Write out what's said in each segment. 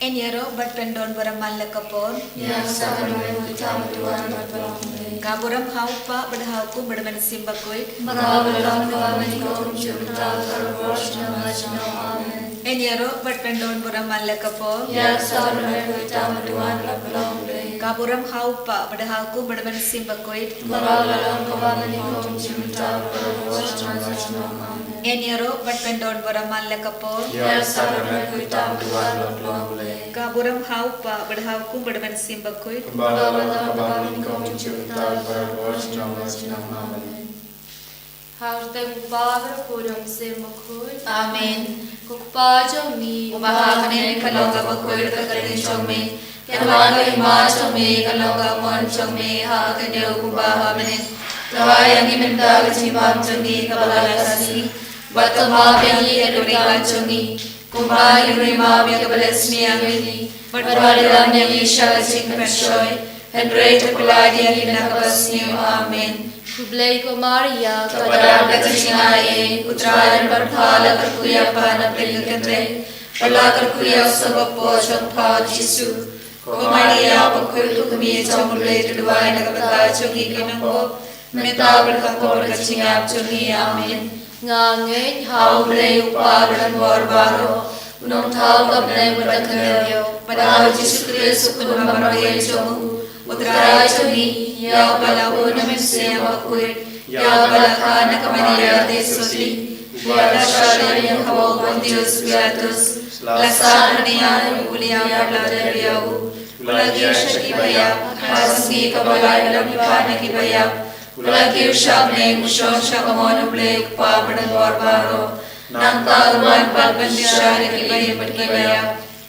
Enyero berpendon beramal lekapon. Yang sama dengan utama Tuhan bertolong. Kaburam haupa berhauku berman simbakuit. Maka berlalu kami kau cinta terus nama Amin. Enyero berpendon beramal lekapon. Yang sama dengan utama Tuhan bertolong. Kaburam haupa berhauku berman simbakuit. Maka berlalu kami kau cinta terus nama Amin. Enyero berpendon beramal lekapon. Yang sama dengan utama Tuhan bertolong. Kaburam haupa berhauku berman simbakuit. Maka berlalu kami kau cinta terus nama Amin. Harteng babar kurang semakui. Amin. Kukpa jomi. Ubahamanin kalonga bakuit kakarin chome. Kalonga ima chome kalonga mon chome ha kadeu ubahamanin. Tawayang iminda kachimam chome kabalasasi. Batama byangi edurikan chome. Kumba yurima byakabalesmi angini. Barbaram yang isha kaching pershoy. Henry Tukuladi yang inakabasni. Amin. Kublai ko Maria. Kabarang kachingaye. Putra dan berpala kerkuya pana pelikatre. Pala kerkuya sabapo champa Jisu. Ko Maria pakul kumi chamulai tuduai nakabata chungi kinangko. Meta berkakor kachingap chungi. Amin. Ngangin Haulay upa dan warbaro. Unong tau kablay berkakarayo. Padahal Jisu Kristo kun mamaraya chungu. Putra chungi. Ya balawo namin siya makuit. Ya balaka na kamaniya de sotli. Wala siya yung kawawang Diyos Beatus. Lasan niya yung uliang pagladariyaw. Ulagir siya kibaya. Hasni kabalay lang iba na kibaya. Ulagir siya na yung musyon siya kamonublay kupaman ng barbaro. Nang taluman pagbandi siya na kibaya magkibaya.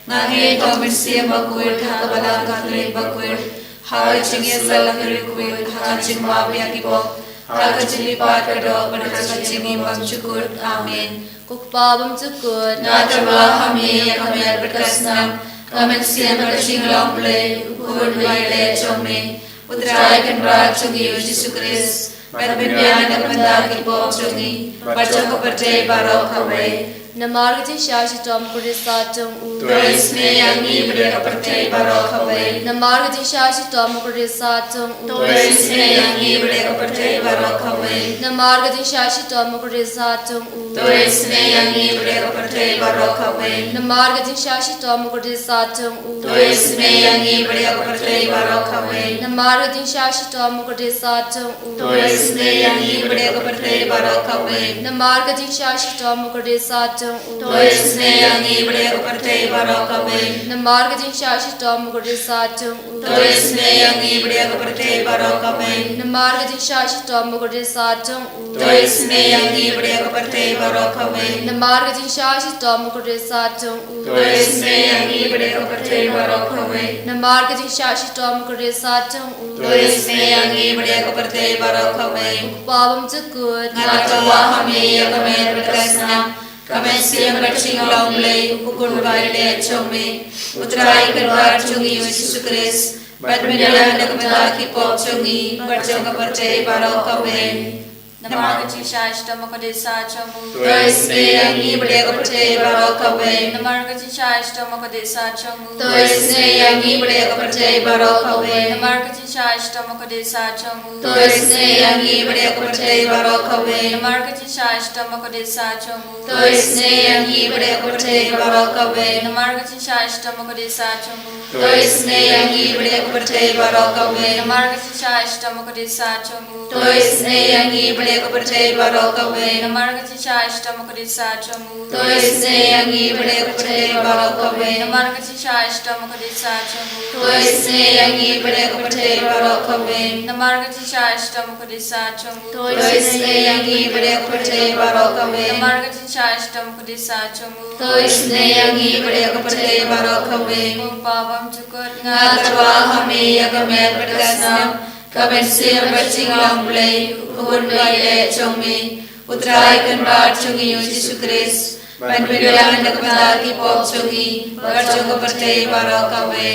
Ngangin kami siya makuit. Kabalaka tuloy bakuit. Hagaching salang requil, hagaching mabia gibo, hagaching lipat kado, hagaching imam cukur. Amin. Kukpabam cukut. Natarwa kami berkasnam, kami siya hagaching lomple, ukur baile chome, utray kanra chungi Yesus Kristus, berbinyan ang mandagi po chungi, bacang kepercayaan baru kami. Namargati shashi tom kurisa tung u. Tulis yang ibadah kepercayaan baru kami. Namargati shashi tom kurisa tung u. Tulis yang ibadah kepercayaan baru kami. Namargati shashi tom kurisa tung u. Tulis yang ibadah kepercayaan baru kami. Namargati shashi tom kurisa tung u. Tulis yang ibadah kepercayaan baru kami. Namargati shashi tom kurisa tung u. Tulis yang ibadah kepercayaan baru kami. Namargati shashi tom kurisa tung u. Tulis yang ibadah kepercayaan baru kami. Namargati shashi tom kurisa tung u. Tulis yang ibadah kepercayaan baru kami. Namargati shashi tom kurisa tung u. Tulis yang ibadah kepercayaan baru kami. Namargati shashi tom kurisa tung u. Tulis yang ibadah kepercayaan baru kami. Namargati shashi tom kurisa tung u. Tulis yang ibadah kepercayaan baru kami. Babam cukut. Ngatawa kami yang kami berkasnam. Kami siang bercing lomlay, ukun baile chome, utray kanwar chungi Yesus Kristus, badmidala na kamataki po chungi, berjong kepercayaan baru kami. Namargati shashi tom kurisa tung u. Tulis yang ibadah kepercayaan baru kami. Namargati shashi tom kurisa tung u. Tulis yang ibadah kepercayaan baru kami. Namargati shashi tom kurisa tung u. Tulis yang ibadah kepercayaan baru kami. Namargati shashi tom kurisa tung u. Tulis yang ibadah kepercayaan baru kami. Namargati shashi tom kurisa tung u. Tulis yang ibadah kepercayaan baru kami. Namargati shashi tom kurisa tung u. Tulis yang ibadah kepercayaan baru kami. Namargati shashi tom kurisa tung u. Tulis yang ibadah kepercayaan baru kami. Namargati shashi tom kurisa tung u. Tulis yang ibadah kepercayaan baru kami. Namargati shashi tom kurisa tung u. Tulis yang ibadah kepercayaan baru kami. Namargati shashi tom kurisa tung u. Tulis yang ibadah kepercayaan baru kami. Babam cukut. Ngatarwa kami yang kami berkasnam. Kami siang bercing lomplay, ukun baile chome, utray kanwar chungi Yesus Kristus, badmidala na kamataki po chungi, berjong kepercayaan baru kami.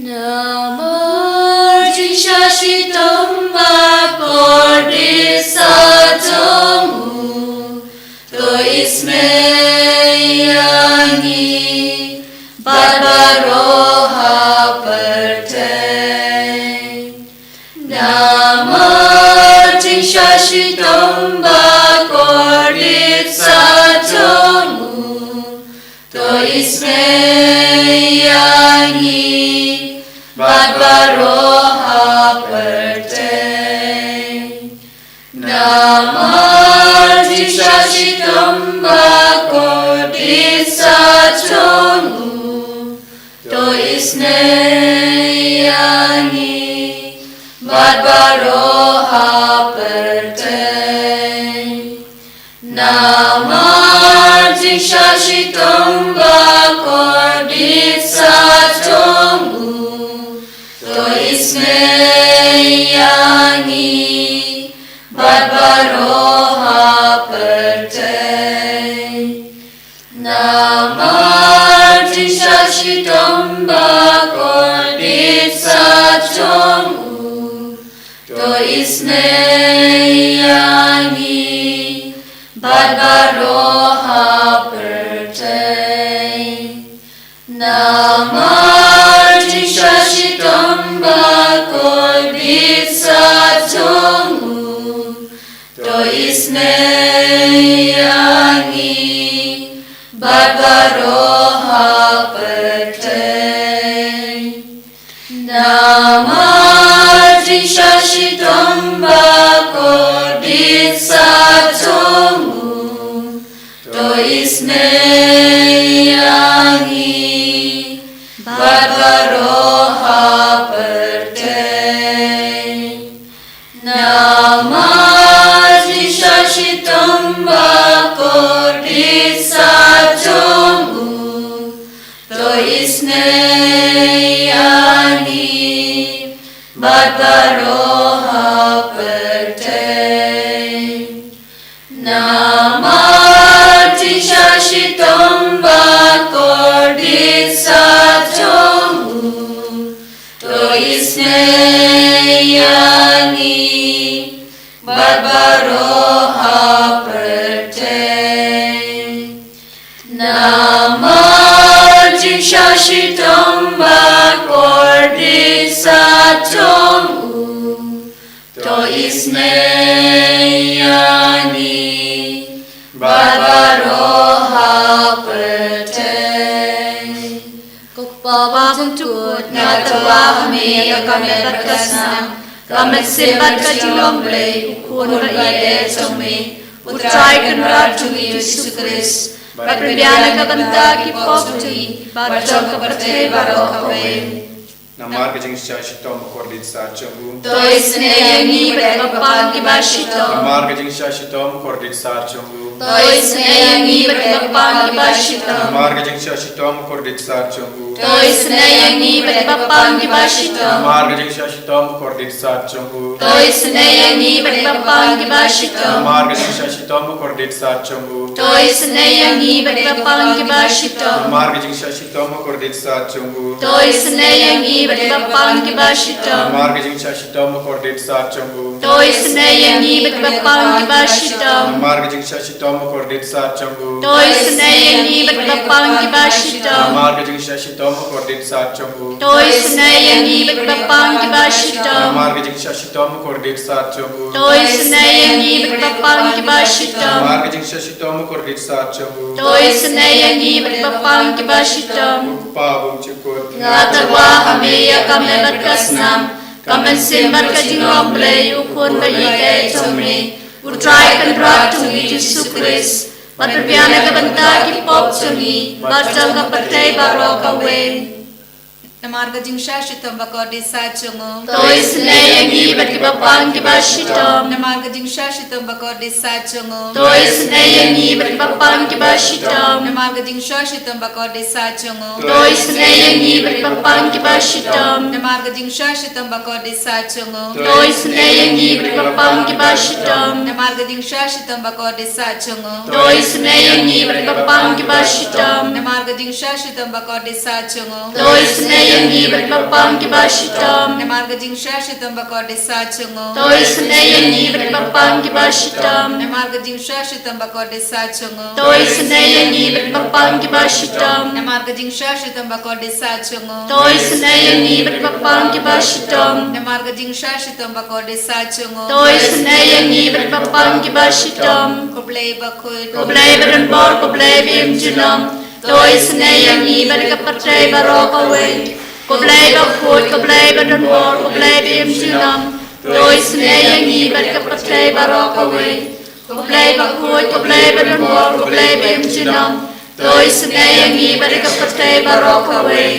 Namargati shashi tom kurisa tung u. Tulis yang ibadah 나머지 샤시던 바코릿 사정우 또 있네 양이 바바로 합을 때 나머지 샤시던 바코릿 사정우 또 있네 양이 바로 합을 때 나머지 샤시던 바코릿 사정우 또 있네 양이 바로 합을 때 나머지 샤시던 바코릿 사정우 또 있네 양이 바로 합을 때 나머지 샤시던 바코릿 사정우 또 있네 양이 바로 합을 때 나머지 샤시던 바코릿 사정우 또 있네 양이 바로 합을 때 나머지 샤시던 바코릿 사정우 또 있네 양이 바로 합을 때 나머지 샤시던 바코릿 사정우 또 있네 양이 바로 합을 때 나머지 샤시던 바코릿 사정우 또 있네 양이 바로 합을 때 Kupabang tukut na tawa kami kami berkasam kami sebat kajilong blay ukun rakyat cumi utrai kenrat cumi Yesus Kristus berbiana kebenta kipop cumi bacang kepercayaan baru kawin Namar kajing shashitom kordit sarchungu. Tois neyangi berkepang kibashitom. Namar kajing shashitom kordit sarchungu. Tois neyangi berkepang kibashitom. Namar kajing shashitom kordit sarchungu. Tois neyangi berkepang kibashitom. Namar kajing shashitom kordit sarchungu. Tois neyangi berkepang kibashitom. Namar kajing shashitom kordit sarchungu. Tois neyangi berkepang kibashitom. Namar kajing shashitom kordit sarchungu. Tois neyangi berkepang kibashitom. Namar kajing shashitom kordit sarchungu. Tois neyangi berkepang kibashitom. Namar kajing shashitom kordit sarchungu. Tois neyangi berkepang kibashitom. Namar kajing shashitom kordit sarchungu. Tois neyangi berkepang kibashitom. Namar kajing shashitom kordit sarchungu. Tois neyangi berkepang kibashitom. Namar kajing shashitom kordit sarchungu. Tois neyangi berkepang kibashitom. Pabung cikut. Ngatawa kami ya kami berkasnam kami sembar kajilong blay ukun bayi cumi utrai kenrat cumi Yesus Kristus berbiana kebenta kipop cumi bacang kepercayaan baru kawin Namar kajing shashitom bakorit sajongo. Tois neyangi berkepang kibashitom. Namar kajing shashitom bakorit sajongo. Tois neyangi berkepang kibashitom. Namar kajing shashitom bakorit sajongo. Tois neyangi berkepang kibashitom. Namar kajing shashitom bakorit sajongo. Tois neyangi berkepang kibashitom. Namar kajing shashitom bakorit sajongo. Tois neyangi berkepang kibashitom. Namar kajing shashitom bakorit sajongo. Tois neyangi berkepang kibashitom. Namar kajing shashitom bakorit sachungo. Toi senaya ni berpapang kibashitam. Namarga jing shashitam bakode sachungo. Toi senaya ni berpapang kibashitam. Namarga jing shashitam bakode sachungo. Toi senaya ni berpapang kibashitam. Namarga jing shashitam bakode sachungo. Toi senaya ni berpapang kibashitam. Koblay bakod. Koblay berenbor koblay bim junam. Toi senaya ni berkapatray barokaway. Koblay bakod koblay berenbor koblay bim junam. Toi senaya ni berkapatray barokaway. Koblay bakod koblay berenbor koblay bim junam. Toi senaya ni berkapatray barokaway.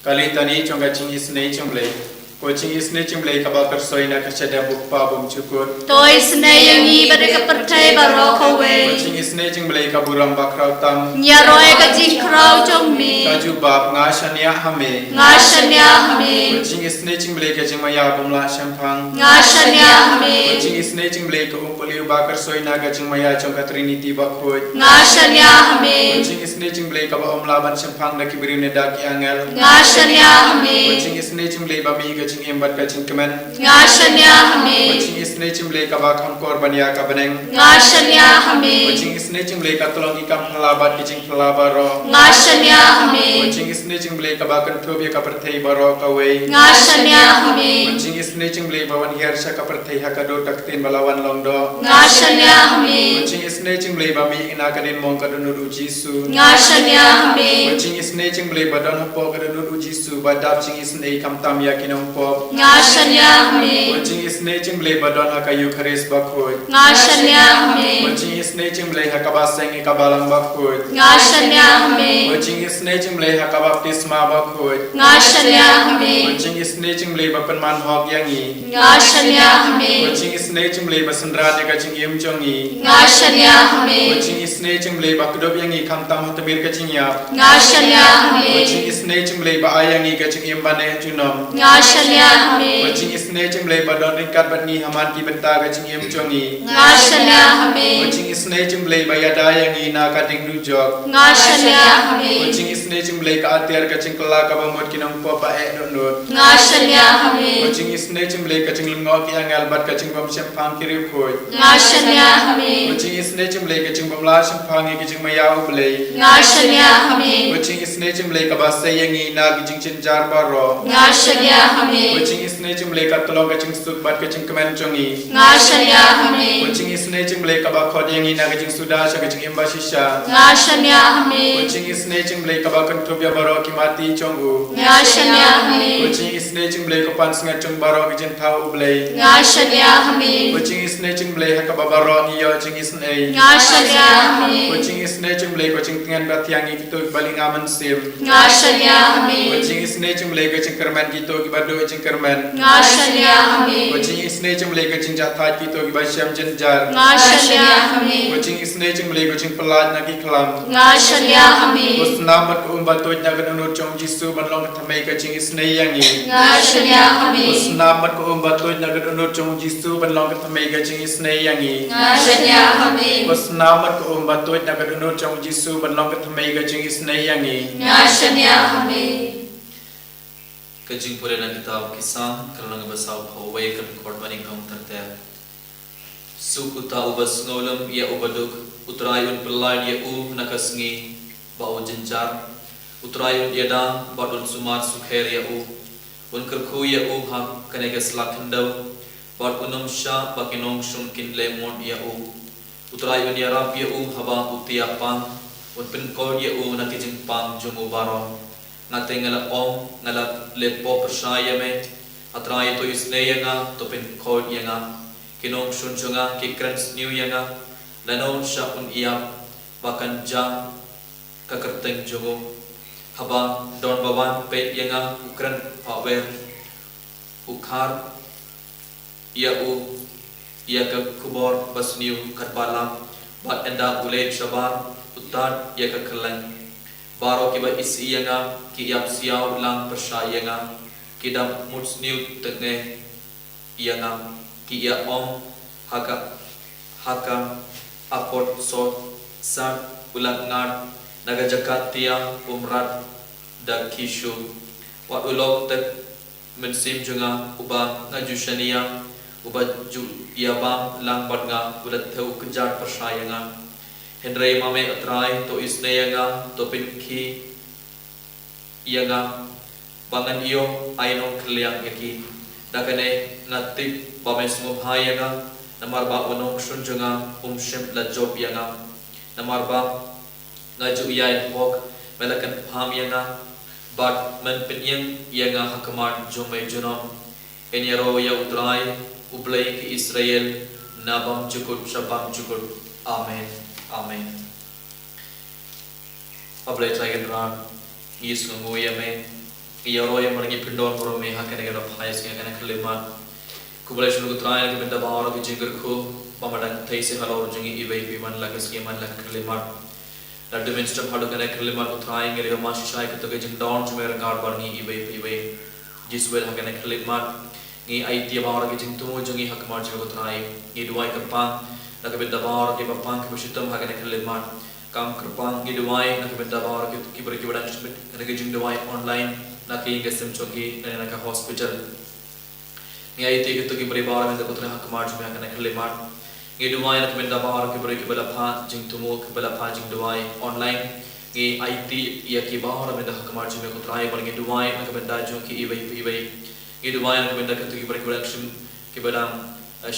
Kali tani chonga chingi snei chonglei. Coaching is nature play kabakar soina kachada bukpa bum chukut. Toi senaya ni berkapatray barokaway. Coaching is nature play kaburam bakraw tam. Nyaroy kajing kraw chongmi. Kaju bab ngashanya hame. Ngashanya hame. Coaching is nature play kajing maya bumla shampang. Ngashanya hame. Coaching is nature play ko umpuli bakar soina kajing maya chonga trinity bakhoy. Ngashanya hame. Coaching is nature play kaba umlaban shampang na kibiri ne daki angel. Ngashanya hame. Coaching is nature play bami kajing embat kajing kemen. Ngashanya hame. Coaching is nature play kaba kam korbania kabaneng. Ngashanya hame. Coaching is nature play katolong ikam halabat kajing halabaro. Ngashanya hame. Coaching is nature play kaba kan thobia kaperthei baro kawai. Ngashanya hame. Coaching is nature play bawan hiarsha kaperthei hakado taktin balawan longdo. Ngashanya hame. Coaching is nature play bami ina kadin mong kadunur ujisu. Ngashanya hame. Coaching is nature play badon hapo kadunur ujisu badap ching is nei kam tam yakinong pop. Ngashanya hame. Coaching is nature play badon hakayu kharis bakhoy. Ngashanya hame. Coaching is nature play hakabaseng ikabalang bakhoy. Ngashanya hame. Coaching is nature play hakabaptisma bakhoy. Ngashanya hame. Coaching is nature play bapan man hok yangi. Ngashanya hame. Coaching is nature play basandra de kaching yem chongi. Ngashanya hame. Coaching is nature play bakdob yangi kam tam hatabir kaching yap. Ngashanya hame. Coaching is nature play ba ayangi kaching yem bane junom. Ngashanya hame. Coaching is nature play badon ringkat batni haman ki benta kaching yem chongi. Ngashanya hame. Coaching is nature play ba yada yangi na kating dujok. Ngashanya hame. Coaching is nature play ka atyar kaching kala ka bamot kinong popa e nunut. Ngashanya hame. Coaching is nature play kaching lingok yang albat kaching bam sempang kirip khoi. Ngashanya hame. Coaching is nature play kaching bamla sempang kaching mayau play. Ngashanya hame. Coaching is nature play ka basa yangi na kaching cinjar baro. Ngashanya hame. Coaching is nature play ka tolong kaching stuk bat kaching kemen chongi. Ngashanya hame. Coaching is nature play ka ba khod yangi na kaching sudasha kaching embasisha. Ngashanya hame. Coaching is nature play ka ba kantobya baro ki mati chongu. Ngashanya hame. Coaching is nature play ko pansinga chung baro kaching thau play. Ngashanya hame. Coaching is nature play ha ka ba baro ngiyo ching is nei. Ngashanya hame. Coaching is nature play coaching tengan batyangi kitu baling aman sim. Ngashanya hame. Coaching is nature play coaching kerman kitu ki bado coaching kerman. Ngashanya hame. Coaching is nature play coaching jathat kitu ki basyam jenjar. Ngashanya hame. Coaching is nature play coaching pelad na ki klam. Ngashanya hame. Usnamat ko umbatoj na ganunod chong jisu banlong kathamay coaching is nei yangi. Ngashanya hame. Usnamat ko umbatoj na ganunod chong jisu banlong kathamay coaching is nei yangi. Ngashanya hame. Usnamat ko umbatoj na ganunod chong jisu banlong kathamay coaching is nei yangi. Ngashanya hame. Kajing pura na kita kisah kerana ngebasau hawai kan korban ingkang terter. Sukuta ubas ngolam ia ubaduk utrayun pelai ia nakasngi bau jenjar utrayun ia dah badun sumar sukher ia unkerku ia hak kanega selakendau bad unum sya bakinong sumkin lemon ia utrayun ia rap ia haba utiapang un penkol ia nakijing pang jumu baro ngate ngala om ngala lepo persaya me atrai to isneya nga to pen kod yanga kinong sunchunga kikrans new yanga lano sha un iya bakan jam kakerteng jogo haba don bawan pe yanga ukran pawer ukhar ia ka kubor bas new katbala bat enda ule shabar utar ia ka kelang baro kiba isi yanga ki yap siaw lang persaya nga kidam muts new tegne yanga ki ya om haka apot so sa ulang ngar naga jakat tiang umrat da kishu wa ulok tek mensim junga uba ngaju shania uba ju yabam lang patnga ulat theu kejat persayanga hendrai mame atrai to isneyanga to pinki yanga bangan iyo ainong kliang yaki dakane natip bame smubhayanga namar ba onong shunjunga shim la job yanga namar ba ngaju yai hok melakan pham yanga bat men pinyang yanga hakman jomai junom enyaro ya utrai ublai ki Israel nabam cukut shabam cukut amen amen ablai taigan ran is ngu yame yaro ya margi pindon borome hakane gara phais ke kana khleman kublai shunu utrai ke benda bawara ki jingar khu pamadan thaise halor jungi ibai biman lagas ke man lak khleman la dimension phadu kana khleman utrai ngere ma shai ke to ke jing down chumer gar barni ibai jiswel hakane khleman ngi aitia bawara ke jing tumu jungi hakmar jing utrai ngi duai ka pang la ke benda bawara ke papang ke bushitam hakane khleman kam kerpang ngi duai na ke benda bawara ke kibri ke badan chubit kana ke jing duai online na ke ngesem choki na ka hospital ngi aitia ke to ke bari bawara me putra hakmar jing hakane khleman ngi duai na ke benda bawara ke bari ke bala pha jing tumu ke bala pha jing duai online ngi IT ya ki bawara me hakmar jing ko trai bar ngi duai na ke benda jo ki ibai ngi duai na ke benda ke to ke bari ke bala shim ke bala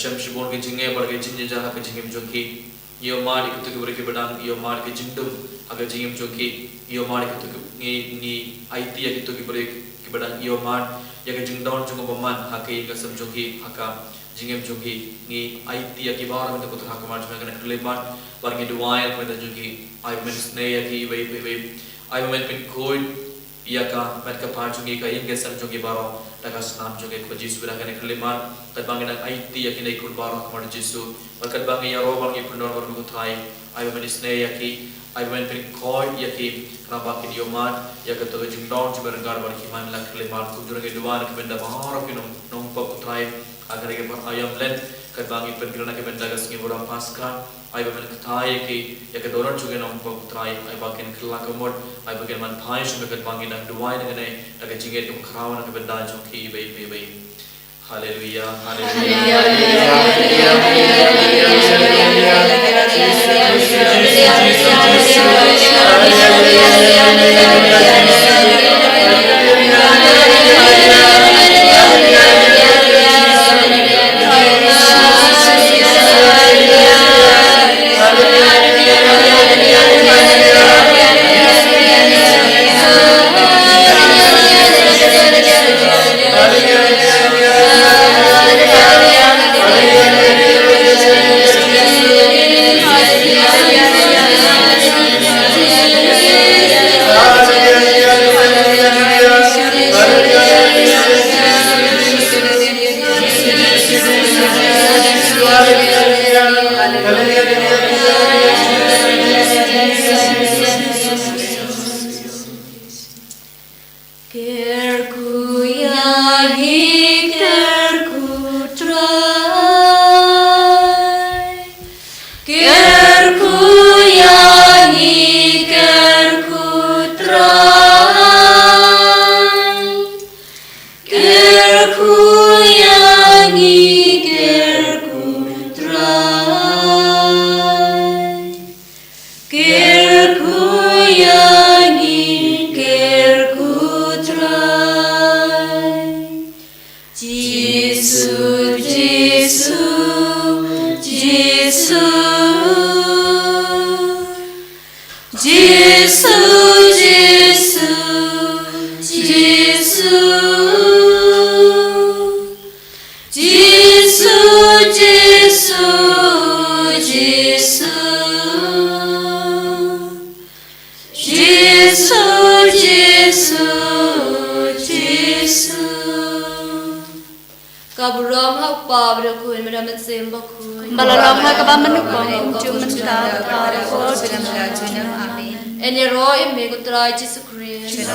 sham shibon ke jinge bar ke jinje jaha ke jingem jo ki yo mar ke to ke bari ke bala yo mar ke jingdum aga jingem jo ki yo mar ke to ngi IT ya ke to ke bari ke bala yo mar ya ke jing down jo baman ha ke ga sam jo ki haka jingem jo ki ngi IT ya ki bawara me ko to hakmar jo kana khleman bar ngi duai ko da jo ki I men snay ya ki bai I men pin koi ya ka met ka pa jo ki ka inge sam jo ki baro ta ka snam jo ki ko jisu ra kana khleman ta bangina IT ya ki nei ko baro ko jisu bar ka bangi ya ro bangi pundor bar ko thai I men snay ya ki I men pin koi ya ki na ba ki yoman ya ka to jing down jo bar gar bar ki man la khleman ku dur ke duan ke benda baro ki nom pa ko thai agar ke par ayam len ka bangi pen kirana ke benda gas ngi bora paska ai ba men thai ki ya ke doron chuge nom pa thai ai ba ken khla ka mod ai ba ken man thai shu ke bangi na duai ne ne ta ke jinge tum khrawa na ke benda jo ki bai hallelujah Balaram ha ka manukong chuman ta ta ko Amen. And your royal me go try Jesus Christ.